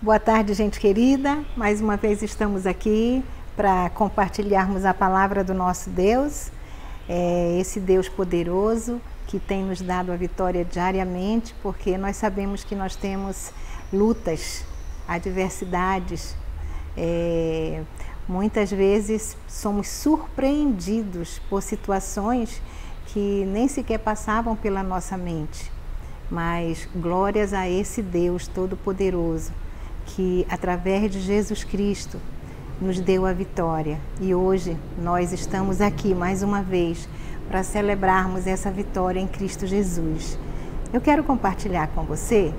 Boa tarde, gente querida. Mais uma vez estamos aqui para compartilharmos a palavra do nosso Deus, esse Deus poderoso que tem nos dado a vitória diariamente, porque nós sabemos que nós temos lutas, adversidades. Muitas vezes somos surpreendidos por situações que nem sequer passavam pela nossa mente. Mas glórias a esse Deus Todo-Poderoso, que através de Jesus Cristo nos deu a vitória. E hoje nós estamos aqui mais uma vez para celebrarmos essa vitória em Cristo Jesus. Eu quero compartilhar com você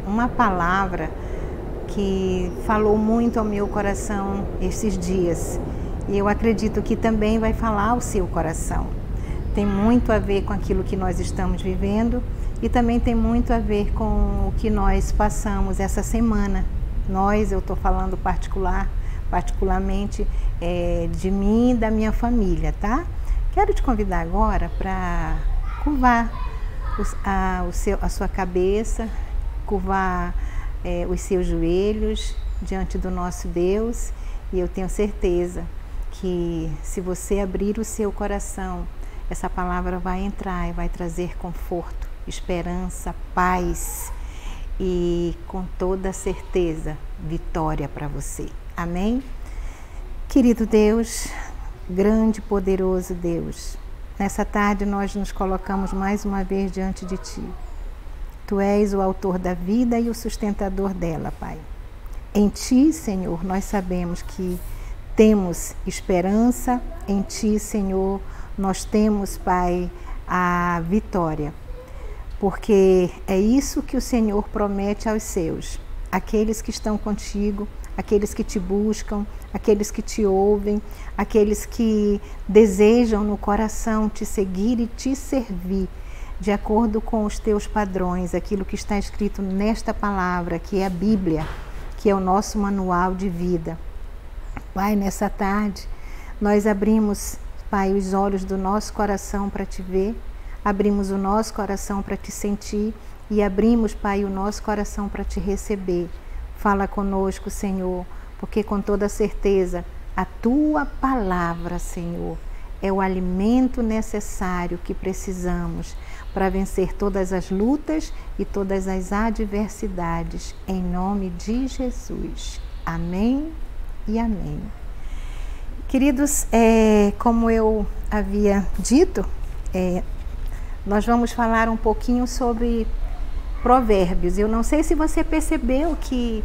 uma palavra que falou muito ao meu coração esses dias. E eu acredito que também vai falar ao seu coração. Tem muito a ver com aquilo que nós estamos vivendo e também tem muito a ver com o que nós passamos essa semana. Eu estou falando particularmente de mim e da minha família, tá? Quero te convidar agora para curvar a sua cabeça, curvar os seus joelhos diante do nosso Deus, e eu tenho certeza que se você abrir o seu coração, essa palavra vai entrar e vai trazer conforto, esperança, paz e com toda certeza vitória para você. Amém? Querido Deus, grande e poderoso Deus, nessa tarde nós nos colocamos mais uma vez diante de Ti. Tu és o autor da vida e o sustentador dela, Pai. Em Ti, Senhor, nós sabemos que temos esperança. Em Ti, Senhor, nós temos, Pai, a vitória. Porque é isso que o Senhor promete aos seus, aqueles que estão contigo, aqueles que te buscam, aqueles que te ouvem, aqueles que desejam no coração te seguir e te servir, de acordo com os teus padrões, aquilo que está escrito nesta palavra, que é a Bíblia, que é o nosso manual de vida. Pai, nessa tarde, nós abrimos, Pai, os olhos do nosso coração para te ver, abrimos o nosso coração para te sentir e abrimos, Pai, o nosso coração para te receber. Fala conosco, Senhor, porque com toda certeza a Tua palavra, Senhor, é o alimento necessário que precisamos para vencer todas as lutas e todas as adversidades, em nome de Jesus. Amém e amém. Queridos, como eu havia dito, nós vamos falar um pouquinho sobre Provérbios. Eu não sei se você percebeu que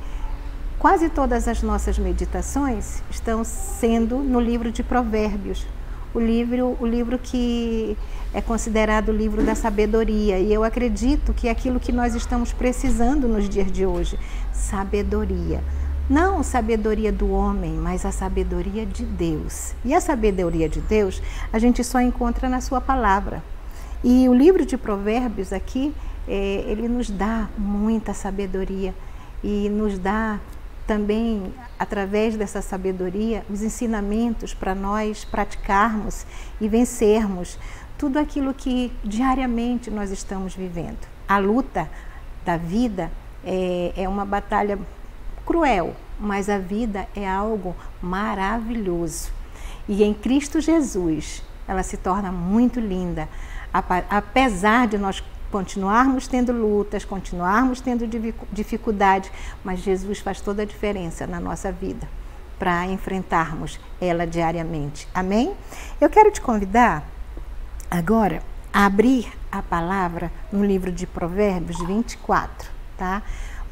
quase todas as nossas meditações estão sendo no livro de Provérbios, o livro que é considerado o livro da sabedoria. E eu acredito que é aquilo que nós estamos precisando nos dias de hoje, sabedoria. Não sabedoria do homem, mas a sabedoria de Deus. E a sabedoria de Deus a gente só encontra na sua palavra. E o livro de Provérbios aqui, ele nos dá muita sabedoria e nos dá também, através dessa sabedoria, os ensinamentos para nós praticarmos e vencermos tudo aquilo que diariamente nós estamos vivendo. A luta da vida é uma batalha cruel, mas a vida é algo maravilhoso. E em Cristo Jesus, ela se torna muito linda, apesar de nós continuarmos tendo lutas, continuarmos tendo dificuldade, mas Jesus faz toda a diferença na nossa vida para enfrentarmos ela diariamente. Amém? Eu quero te convidar agora a abrir a palavra no livro de Provérbios 24, tá?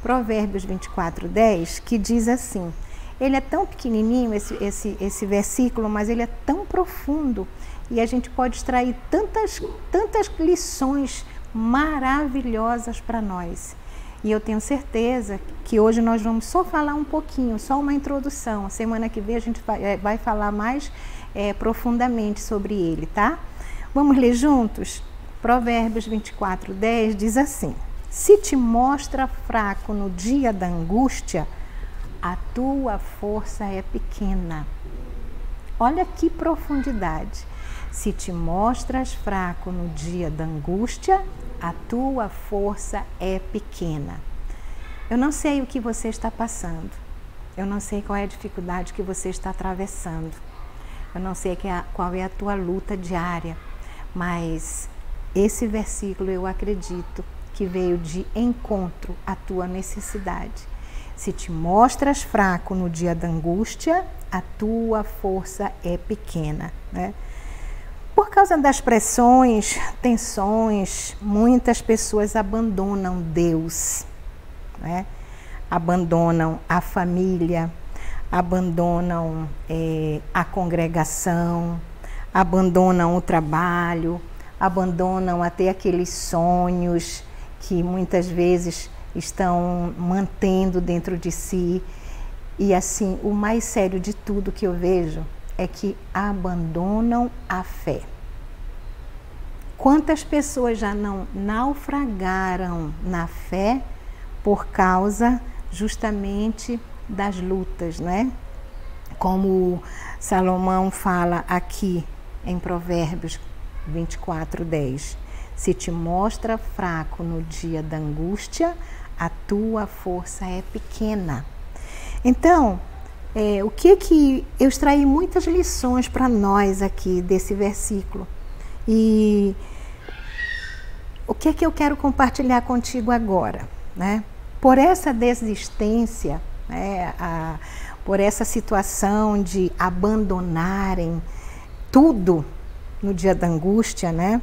Provérbios 24:10, que diz assim, ele é tão pequenininho esse versículo, mas ele é tão profundo e a gente pode extrair tantas lições maravilhosas para nós. E eu tenho certeza que hoje nós vamos só falar um pouquinho, só uma introdução. Semana que vem a gente vai falar mais profundamente sobre ele, tá? Vamos ler juntos? Provérbios 24:10 diz assim, se te mostra fraco no dia da angústia, a tua força é pequena. Olha que profundidade. Se te mostras fraco no dia da angústia, a tua força é pequena. Eu não sei o que você está passando. Eu não sei qual é a dificuldade que você está atravessando. Eu não sei qual é a tua luta diária. Mas esse versículo eu acredito que veio de encontro à tua necessidade. Se te mostras fraco no dia da angústia, a tua força é pequena, né? Por causa das pressões, tensões, muitas pessoas abandonam Deus, né? Abandonam a família, abandonam a congregação, abandonam o trabalho, abandonam até aqueles sonhos que muitas vezes estão mantendo dentro de si. E assim, o mais sério de tudo que eu vejo é que abandonam a fé. Quantas pessoas já não naufragaram na fé por causa justamente das lutas, né? Como Salomão fala aqui em Provérbios 24:10. Se te mostra fraco no dia da angústia, a tua força é pequena. Então, o que eu extraí muitas lições para nós aqui desse versículo. E o que eu quero compartilhar contigo agora, né? Por essa desistência, né, por essa situação de abandonarem tudo no dia da angústia, né?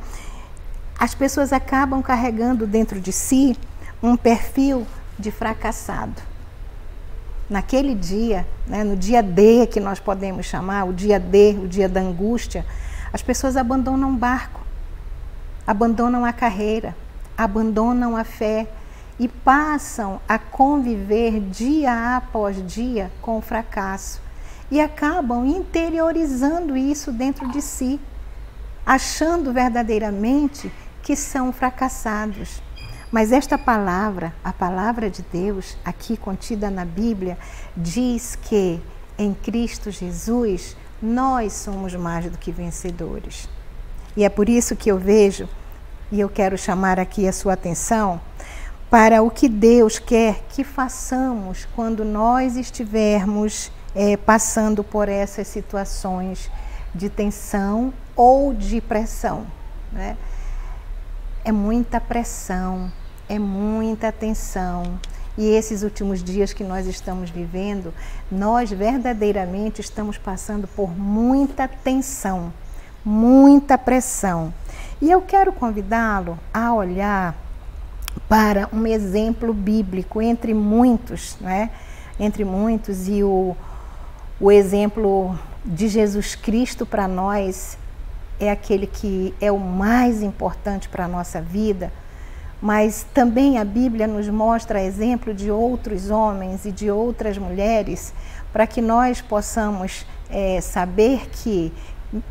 As pessoas acabam carregando dentro de si um perfil de fracassado. Naquele dia, né, no dia D que nós podemos chamar, o dia D, o dia da angústia, as pessoas abandonam o barco, abandonam a carreira, abandonam a fé e passam a conviver dia após dia com o fracasso e acabam interiorizando isso dentro de si, achando verdadeiramente que são fracassados. Mas esta palavra, a palavra de Deus, aqui contida na Bíblia, diz que em Cristo Jesus nós somos mais do que vencedores. E é por isso que eu vejo, e eu quero chamar aqui a sua atenção, para o que Deus quer que façamos quando nós estivermos passando por essas situações de tensão ou de pressão, né? É muita pressão, é muita tensão. E esses últimos dias que nós estamos vivendo, nós verdadeiramente estamos passando por muita tensão, muita pressão. E eu quero convidá-lo a olhar para um exemplo bíblico, entre muitos, né? Entre muitos, e o exemplo de Jesus Cristo para nós é aquele que é o mais importante para a nossa vida, mas também a Bíblia nos mostra exemplo de outros homens e de outras mulheres, para que nós possamos saber que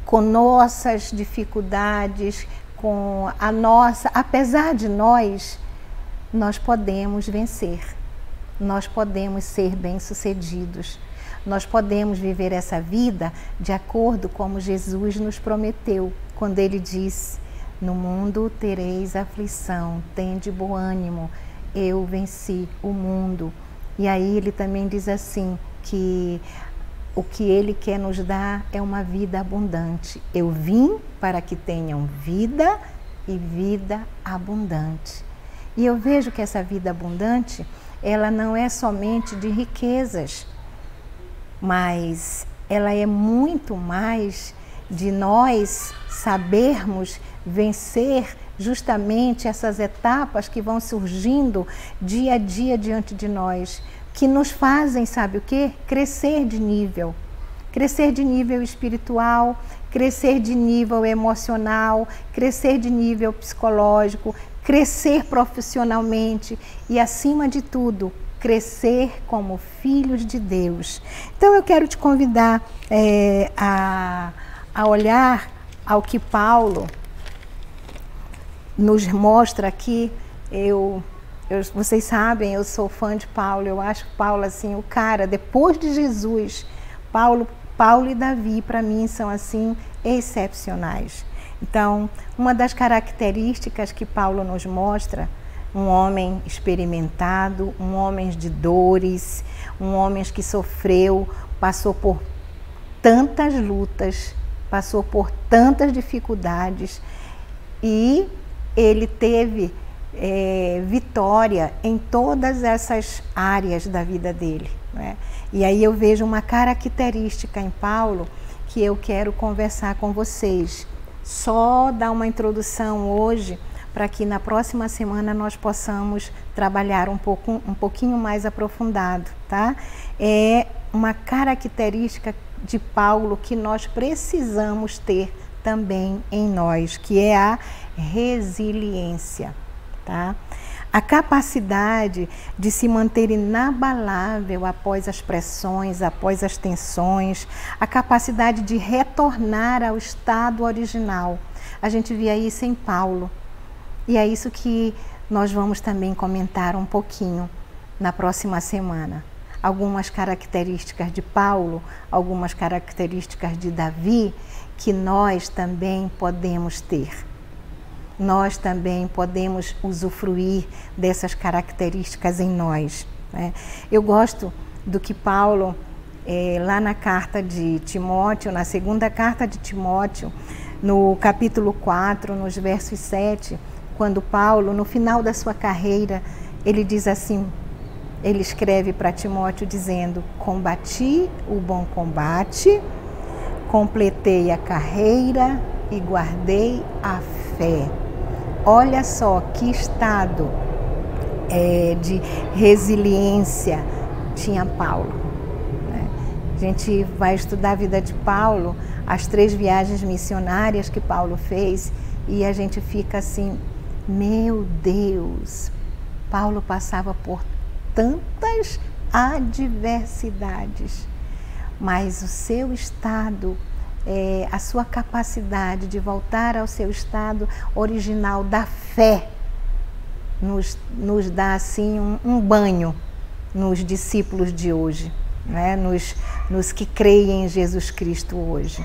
com nossas dificuldades, com a nossa, apesar de nós podemos vencer, nós podemos ser bem-sucedidos. Nós podemos viver essa vida de acordo como Jesus nos prometeu, quando Ele diz: no mundo tereis aflição, tende bom ânimo, eu venci o mundo. E aí Ele também diz assim, que o que Ele quer nos dar é uma vida abundante. Eu vim para que tenham vida e vida abundante. E eu vejo que essa vida abundante, ela não é somente de riquezas, mas ela é muito mais de nós sabermos vencer justamente essas etapas que vão surgindo dia a dia diante de nós, que nos fazem, sabe o quê? Crescer de nível espiritual, crescer de nível emocional, crescer de nível psicológico, crescer profissionalmente e, acima de tudo, crescer como filhos de Deus. Então eu quero te convidar a olhar ao que Paulo nos mostra aqui. Vocês sabem, eu sou fã de Paulo, eu acho Paulo assim, o cara, depois de Jesus, Paulo e Davi para mim são assim excepcionais. Então, uma das características que Paulo nos mostra, um homem experimentado, um homem de dores, um homem que sofreu, passou por tantas lutas, passou por tantas dificuldades e ele teve vitória em todas essas áreas da vida dele, né? E aí eu vejo uma característica em Paulo que eu quero conversar com vocês. Só dar uma introdução hoje para que na próxima semana nós possamos trabalhar um pouquinho mais aprofundado, tá? É uma característica de Paulo que nós precisamos ter também em nós, que é a resiliência, tá? A capacidade de se manter inabalável após as pressões, após as tensões, a capacidade de retornar ao estado original. A gente via isso em Paulo. E é isso que nós vamos também comentar um pouquinho na próxima semana. Algumas características de Paulo, algumas características de Davi, que nós também podemos ter. Nós também podemos usufruir dessas características em nós, né? Eu gosto do que Paulo, lá na carta de Timóteo, na segunda carta de Timóteo, no capítulo 4, nos versos 7, quando Paulo, no final da sua carreira, ele diz assim, ele escreve para Timóteo dizendo: combati o bom combate, completei a carreira e guardei a fé. Olha só que estado de resiliência tinha Paulo, né? A gente vai estudar a vida de Paulo, as 3 viagens missionárias que Paulo fez, e a gente fica assim, meu Deus, Paulo passava por tantas adversidades, mas o seu estado, a sua capacidade de voltar ao seu estado original da fé, nos dá assim um banho nos discípulos de hoje, né? nos que creem em Jesus Cristo hoje.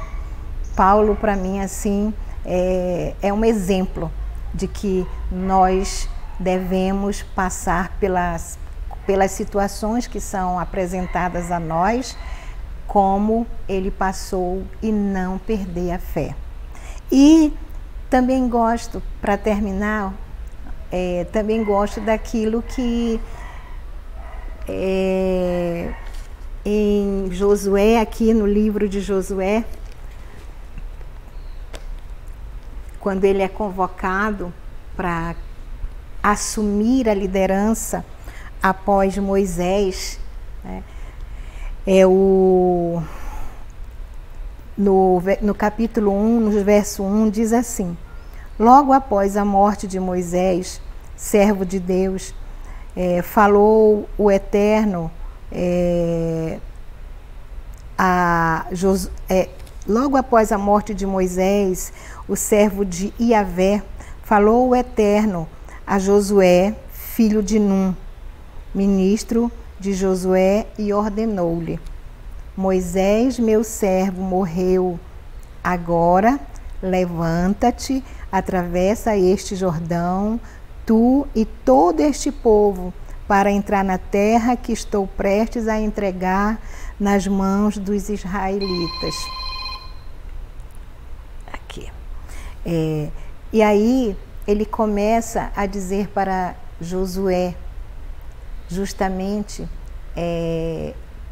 Paulo, para mim, assim, é um exemplo de que nós devemos passar pelas situações que são apresentadas a nós, como ele passou, e não perder a fé. E também gosto, para terminar, também gosto daquilo que em Josué, aqui no livro de Josué, quando ele é convocado para assumir a liderança após Moisés, né? No capítulo 1, no verso 1, diz assim: logo após a morte de Moisés, servo de Deus, falou o Eterno logo após a morte de Moisés, o servo de Iavé, falou o Eterno a Josué, filho de Num, ministro de Josué, e ordenou-lhe: Moisés, meu servo, morreu. Agora, levanta-te, atravessa este Jordão, tu e todo este povo, para entrar na terra que estou prestes a entregar nas mãos dos israelitas. Aqui. E aí ele começa a dizer para Josué, justamente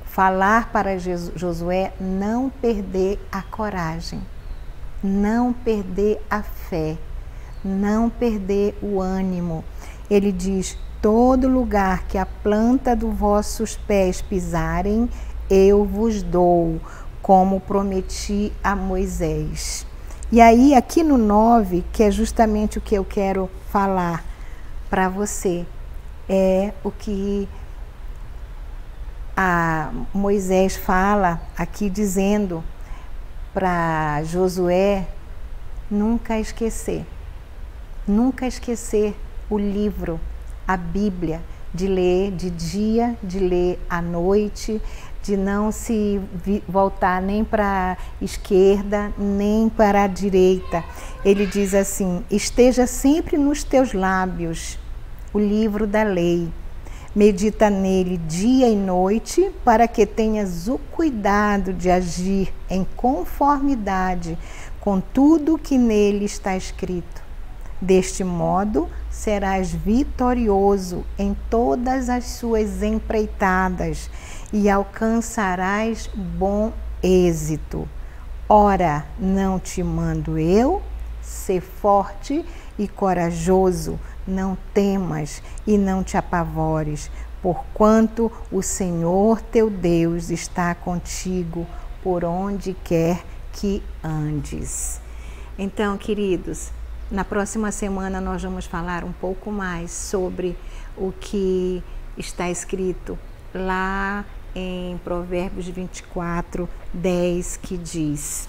falar para Josué não perder a coragem, não perder a fé, não perder o ânimo. Ele diz: todo lugar que a planta dos vossos pés pisarem, eu vos dou, como prometi a Moisés. E aí, aqui no 9, que é justamente o que eu quero falar para você, é o que Moisés fala aqui, dizendo para Josué nunca esquecer o livro, a Bíblia, de ler de dia, de ler à noite, de não se voltar nem para a esquerda, nem para a direita. Ele diz assim: esteja sempre nos teus lábios, o livro da lei. Medita nele dia e noite, para que tenhas o cuidado de agir em conformidade com tudo que nele está escrito. Deste modo, serás vitorioso em todas as suas empreitadas e alcançarás bom êxito. Ora, não te mando eu? Sê forte e corajoso, não temas e não te apavores, porquanto o Senhor teu Deus está contigo por onde quer que andes. Então, queridos, na próxima semana nós vamos falar um pouco mais sobre o que está escrito lá em Provérbios 24, 10, que diz,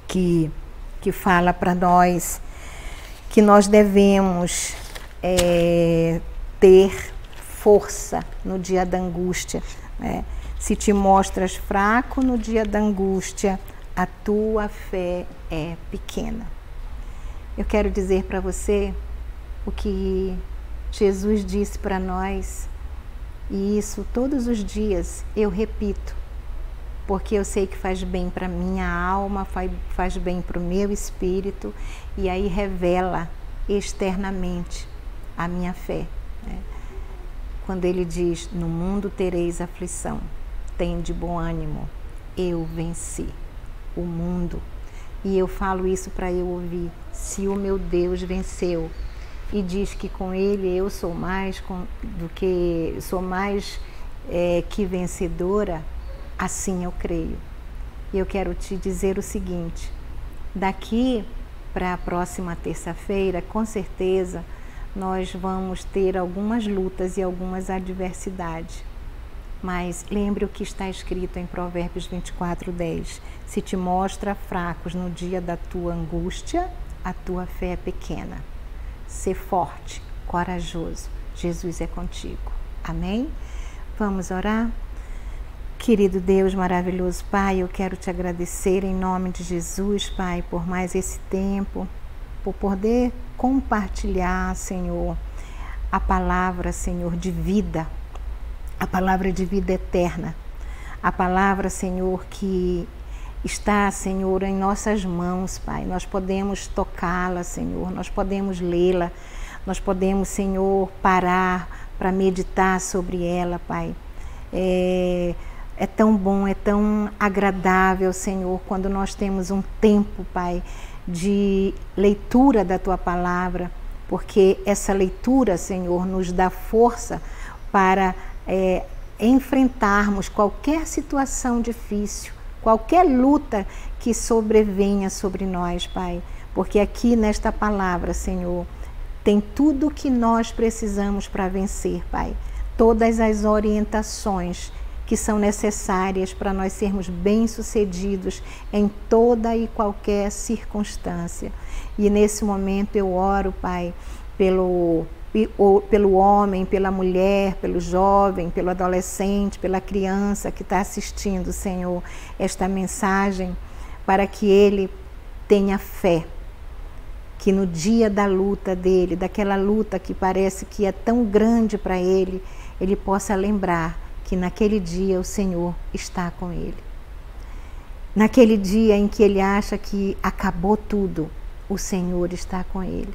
que fala para nós que nós devemos ter força no dia da angústia. Né? Se te mostras fraco no dia da angústia, a tua fé é pequena. Eu quero dizer para você o que Jesus disse para nós, e isso todos os dias eu repito, porque eu sei que faz bem para minha alma, faz bem para o meu espírito, e aí revela externamente a minha fé. Né? Quando ele diz, no mundo tereis aflição, tende bom ânimo, eu venci o mundo. E eu falo isso para eu ouvir, se o meu Deus venceu e diz que com ele eu sou mais que vencedora, assim eu creio. E eu quero te dizer o seguinte, daqui para a próxima terça-feira, com certeza, nós vamos ter algumas lutas e algumas adversidades. Mas lembre o que está escrito em Provérbios 24, 10. Se te mostra fracos no dia da tua angústia, a tua fé é pequena. Sê forte, corajoso. Jesus é contigo. Amém? Vamos orar? Querido Deus, maravilhoso Pai, eu quero te agradecer em nome de Jesus, Pai, por mais esse tempo, por poder compartilhar, Senhor, a palavra, Senhor, de vida, a palavra de vida eterna, a palavra, Senhor, que está, Senhor, em nossas mãos, Pai. Nós podemos tocá-la, Senhor, nós podemos lê-la, nós podemos, Senhor, parar para meditar sobre ela, Pai. É tão bom, é tão agradável, Senhor, quando nós temos um tempo, Pai, de leitura da Tua Palavra, porque essa leitura, Senhor, nos dá força para enfrentarmos qualquer situação difícil, qualquer luta que sobrevenha sobre nós, Pai. Porque aqui nesta palavra, Senhor, tem tudo o que nós precisamos para vencer, Pai. Todas as orientações que são necessárias para nós sermos bem-sucedidos em toda e qualquer circunstância. E nesse momento eu oro, Pai, pelo homem, pela mulher, pelo jovem, pelo adolescente, pela criança que está assistindo, Senhor, esta mensagem, para que ele tenha fé, que no dia da luta dele, daquela luta que parece que é tão grande para ele, ele possa lembrar que naquele dia o Senhor está com ele. Naquele dia em que ele acha que acabou tudo, o Senhor está com ele.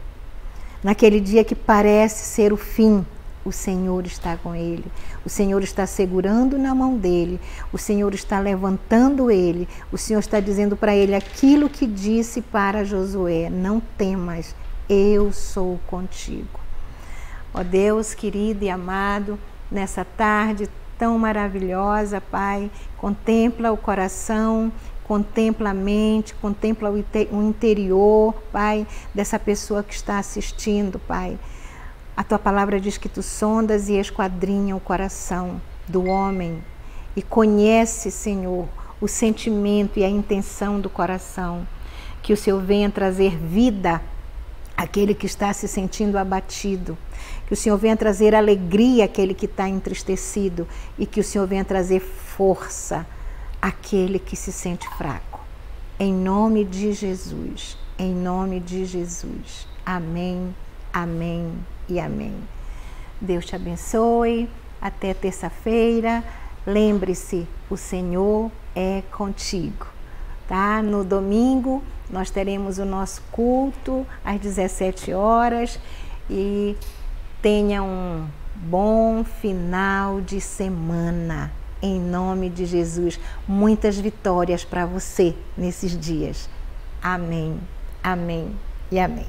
Naquele dia que parece ser o fim, o Senhor está com ele. O Senhor está segurando na mão dele. O Senhor está levantando ele. O Senhor está dizendo para ele aquilo que disse para Josué: não temas, eu sou contigo. Ó Deus querido e amado, nessa tarde tão maravilhosa, Pai, contempla o coração, contempla a mente, contempla o interior, Pai, dessa pessoa que está assistindo, Pai. A Tua palavra diz que Tu sondas e esquadrinha o coração do homem e conhece, Senhor, o sentimento e a intenção do coração. Que o Senhor venha trazer vida àquele que está se sentindo abatido. Que o Senhor venha trazer alegria àquele que está entristecido e que o Senhor venha trazer força àquele que se sente fraco. Em nome de Jesus, em nome de Jesus. Amém, amém e amém. Deus te abençoe. Até terça-feira. Lembre-se, o Senhor é contigo, tá? No domingo nós teremos o nosso culto às 17 horas e tenha um bom final de semana. Em nome de Jesus, muitas vitórias para você nesses dias. Amém, amém e amém.